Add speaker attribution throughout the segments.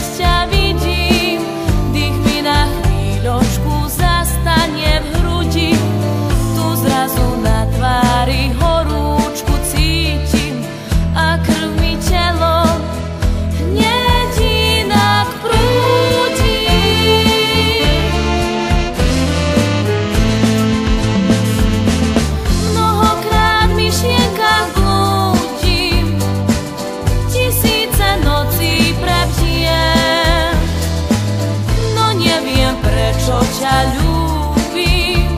Speaker 1: keď ťa vidím, dých mi na chvíľočku zastane v hrudi. Tu zrazu na tvári horúčku cítim a krv mi telom hneď inak prúdi. Mnohokrát v myšlienkach blúdim, tisíce nocí prebdiem, no neviem, prečo ťa ľúbim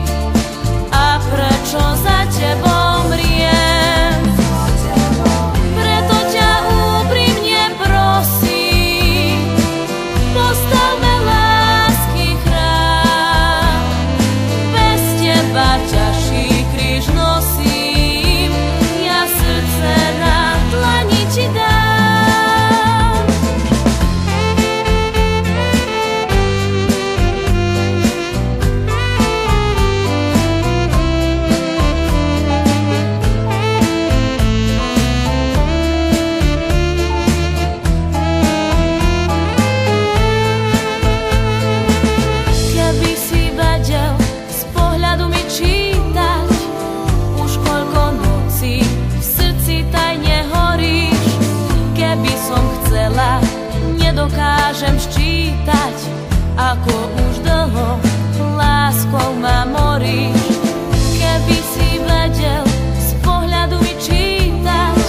Speaker 1: a prečo za tebou mriem. Preto ťa úprimne prosím, postavme lásky chrám. Bez teba ťažší kríž nosím, ja srdce na dlani ti dám. Keby si vedel z pohľadu mi čítať, už koľko nocí v srdci tajne horíš. Keby som chcela, nedokážem ščítať, ako už dlho láskou ma moríš. Keby si vedel z pohľadu mi čítať,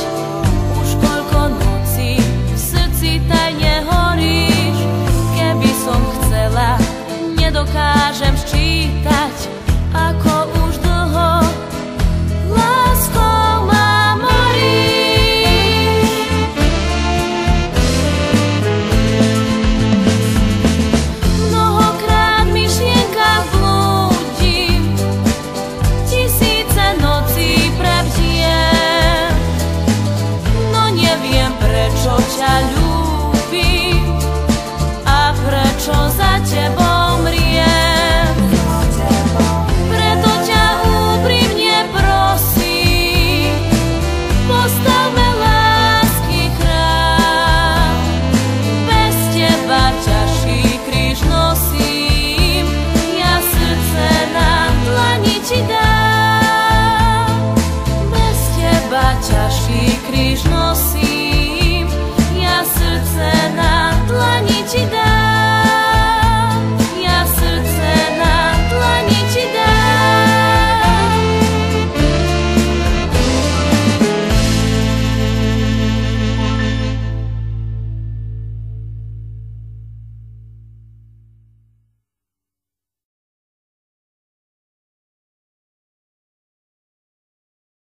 Speaker 1: už koľko nocí v srdci tajne horíš. Keby som chcela, nedokážem ščítať, ako už dlho láskou ma moríš. Mnohokrát v myšlienkach blúdim, tisíce nocí prebdiem, no neviem, prečo ťa ľúbim a prečo za tebou mriem. Preto ťa úprimne prosím, postavme lásky chrám. Bez teba ťažší kríž nosím, ja srdce na dlani ti dám. Bez teba ťažší kríž nosím, ja srdce na dlani ti dám.